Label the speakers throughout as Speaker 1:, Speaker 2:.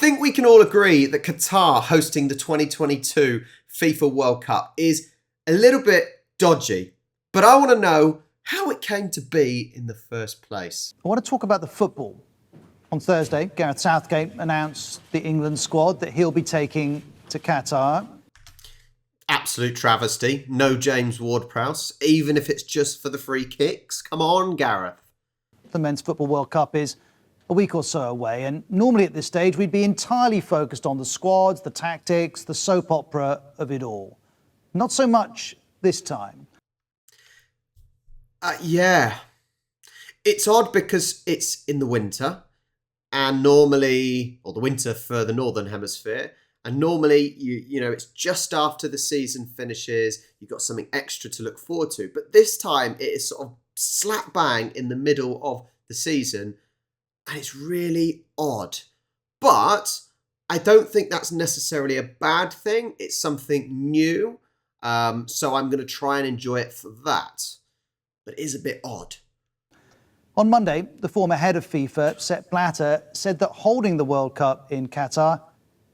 Speaker 1: think we can all agree that Qatar hosting the 2022 FIFA World Cup is a little bit dodgy, but I want to know how it came to be in the first place.
Speaker 2: I want to talk about the football. On Thursday, Gareth Southgate announced the England squad that he'll be taking to Qatar.
Speaker 1: Absolute travesty. No James Ward-Prowse, even if it's just for the free kicks. Come on, Gareth.
Speaker 2: The Men's Football World Cup is a week or so away, and normally at this stage we'd be entirely focused on the squads, the tactics, the soap opera of it all. Not so much this time.
Speaker 1: Yeah. It's odd because it's in the winter, and normally, or the winter for the Northern Hemisphere, and normally, you know, it's just after the season finishes, you've got something extra to look forward to. But this time, it is sort of slap bang in the middle of the season, and it's really odd. But I don't think that's necessarily a bad thing. It's something new, so I'm going to try and enjoy it for that. But it is a bit odd.
Speaker 2: On Monday, the former head of FIFA, Sepp Blatter, said that holding the World Cup in Qatar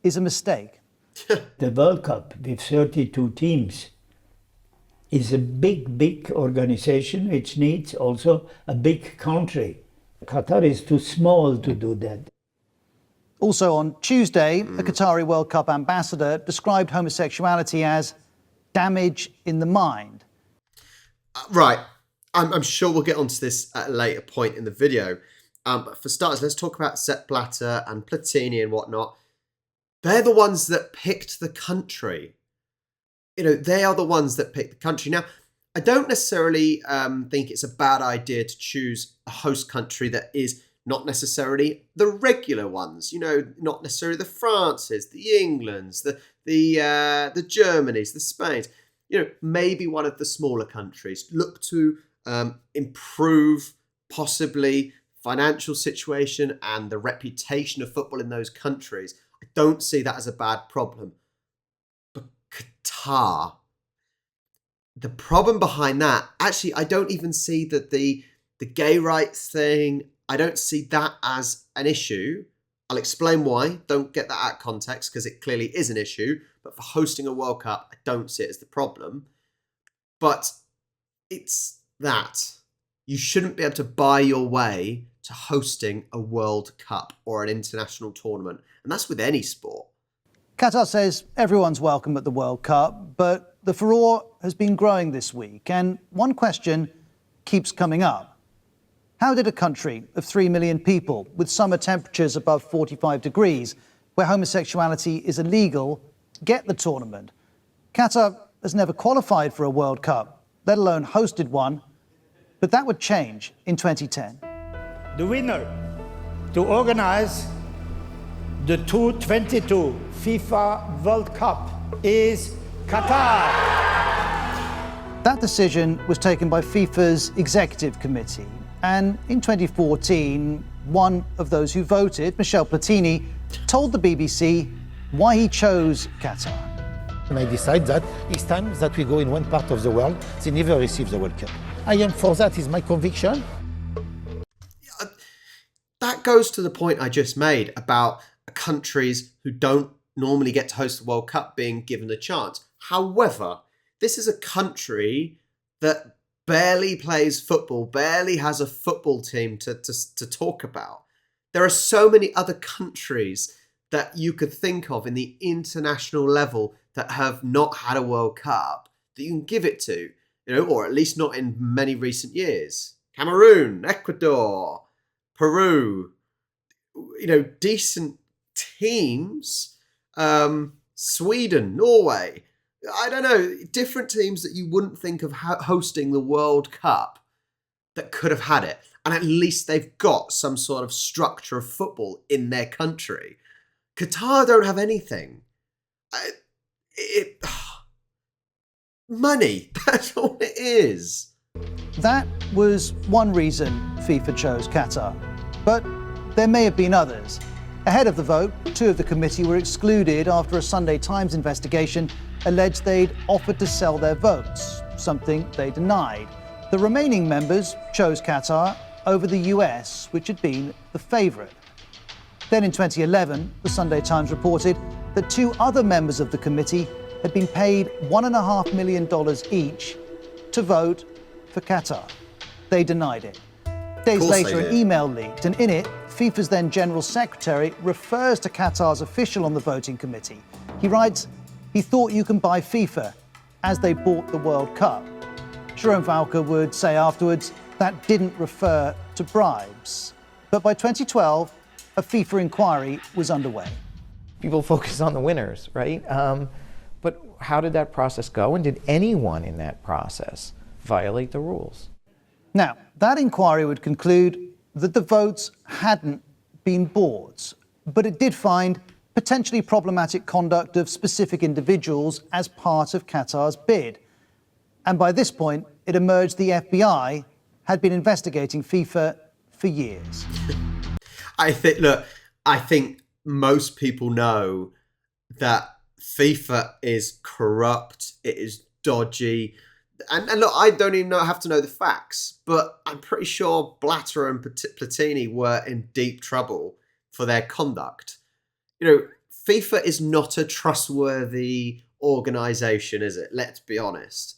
Speaker 2: is a mistake.
Speaker 3: The World Cup with 32 teams is a big organization which needs also a big country. Qatar is too small to do that.
Speaker 2: Also on Tuesday, a Qatari World Cup ambassador described homosexuality as damage in the mind.
Speaker 1: Right. I'm sure we'll get onto this at a later point in the video. But for starters, let's talk about Sepp Blatter and Platini and whatnot. They're the ones that picked the country. You know, they are the ones that picked the country. Now, I don't necessarily think it's a bad idea to choose a host country that is not necessarily the regular ones. You know, not necessarily the Frances, the Englands, the Germanys, the Spains. You know, maybe one of the smaller countries. Look to improve possibly financial situation and the reputation of football in those countries. I don't see that as a bad problem. But Qatar, the problem behind that, actually, I don't even see that the gay rights thing, I don't see that as an issue. I'll explain why. Don't get that out of context because it clearly is an issue. But for hosting a World Cup, I don't see it as the problem. But it's that. You shouldn't be able to buy your way to hosting a World Cup or an international tournament. And that's with any sport.
Speaker 2: Qatar says everyone's welcome at the World Cup, but the furore has been growing this week. And one question keeps coming up. How did a country of 3 million people with summer temperatures above 45 degrees, where homosexuality is illegal, get the tournament? Qatar has never qualified for a World Cup, let alone hosted one, but that would change in 2010.
Speaker 3: The winner to organize the 2022 FIFA World Cup is Qatar.
Speaker 2: That decision was taken by FIFA's executive committee. And in 2014, one of those who voted, Michel Platini, told the BBC why he chose Qatar.
Speaker 4: And I decide that it's time that we go in one part of the world, they never receive the World Cup. I am for that, is my conviction.
Speaker 1: That goes to the point I just made about countries who don't normally get to host the World Cup being given a chance. However, this is a country that barely plays football, barely has a football team to talk about. There are so many other countries that you could think of in the international level that have not had a World Cup that you can give it to, you know, or at least not in many recent years. Cameroon, Ecuador, Peru, you know, decent teams. Sweden, Norway. I don't know, different teams that you wouldn't think of hosting the World Cup that could have had it. And at least they've got some sort of structure of football in their country. Qatar don't have anything. Money, that's all it is.
Speaker 2: That was one reason FIFA chose Qatar. But there may have been others. Ahead of the vote, two of the committee were excluded after a Sunday Times investigation alleged they'd offered to sell their votes, something they denied. The remaining members chose Qatar over the US, which had been the favourite. Then in 2011, the Sunday Times reported that 2 other members of the committee had been paid $1.5 million each to vote for Qatar. They denied it. Days later, an email leaked, and in it, FIFA's then General Secretary refers to Qatar's official on the voting committee. He writes, he thought you can buy FIFA, as they bought the World Cup. Jerome Valcke would say afterwards that didn't refer to bribes. But by 2012, a FIFA inquiry was underway.
Speaker 5: People focus on the winners, right? But how did that process go? And did anyone in that process violate the rules?
Speaker 2: Now, that inquiry would conclude that the votes hadn't been bought, but it did find potentially problematic conduct of specific individuals as part of Qatar's bid. And by this point, it emerged the FBI had been investigating FIFA for years.
Speaker 1: I think most people know that FIFA is corrupt, it is dodgy. And look, I don't even have to know the facts, but I'm pretty sure Blatter and Platini were in deep trouble for their conduct. You know, FIFA is not a trustworthy organisation, is it? Let's be honest.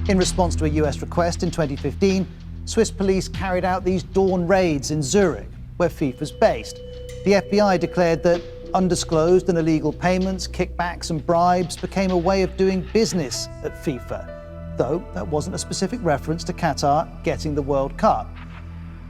Speaker 2: In response to a US request in 2015, Swiss police carried out these dawn raids in Zurich, where FIFA's based. The FBI declared that undisclosed and illegal payments, kickbacks and bribes became a way of doing business at FIFA, though that wasn't a specific reference to Qatar getting the World Cup.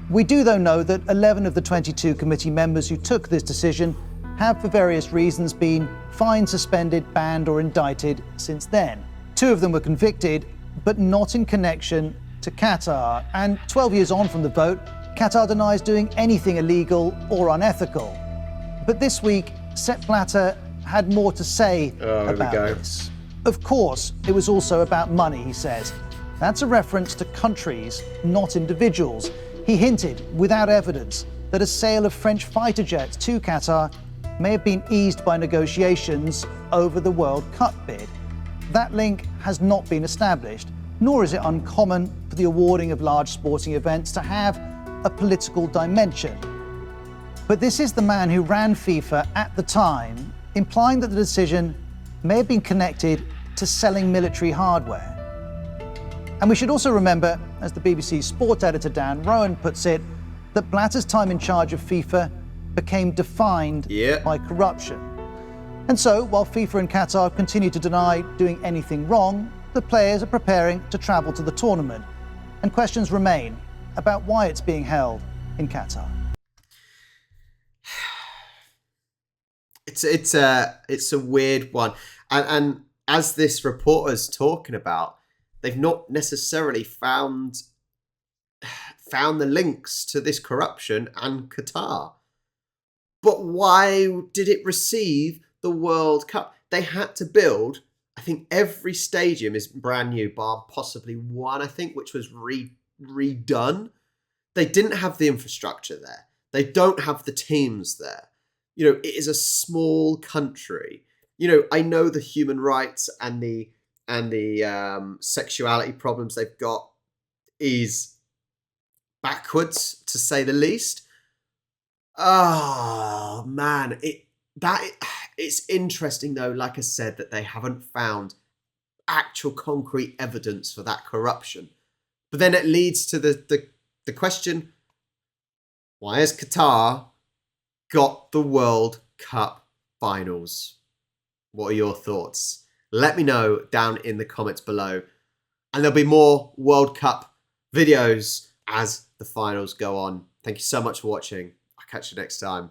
Speaker 2: We do, though, know that 11 of the 22 committee members who took this decision have, for various reasons, been fined, suspended, banned or indicted since then. 2 of them were convicted, but not in connection to Qatar. And 12 years on from the vote, Qatar denies doing anything illegal or unethical. But this week, Sepp Blatter had more to say about this. Of course, it was also about money, he says. That's a reference to countries, not individuals. He hinted, without evidence, that a sale of French fighter jets to Qatar may have been eased by negotiations over the World Cup bid. That link has not been established, nor is it uncommon for the awarding of large sporting events to have a political dimension. But this is the man who ran FIFA at the time, implying that the decision may have been connected to selling military hardware. And we should also remember, as the BBC's sport editor Dan Rowan puts it, that Blatter's time in charge of FIFA became defined by corruption. And so, while FIFA and Qatar continue to deny doing anything wrong, the players are preparing to travel to the tournament. And questions remain about why it's being held in Qatar.
Speaker 1: It's a weird one. And as this reporter's talking about, they've not necessarily found the links to this corruption and Qatar. But why did it receive the World Cup? They had to build, I think every stadium is brand new, bar possibly one, I think, which was redone. They didn't have the infrastructure there. They don't have the teams there. You know, it is a small country. You know, I know the human rights and the sexuality problems they've got is backwards, to say the least. Oh man, it's interesting though, like I said, that they haven't found actual concrete evidence for that corruption. But then it leads to the question, why has Qatar got the World Cup finals? What are your thoughts? Let me know down in the comments below. And there'll be more World Cup videos as the finals go on. Thank you so much for watching. I'll catch you next time.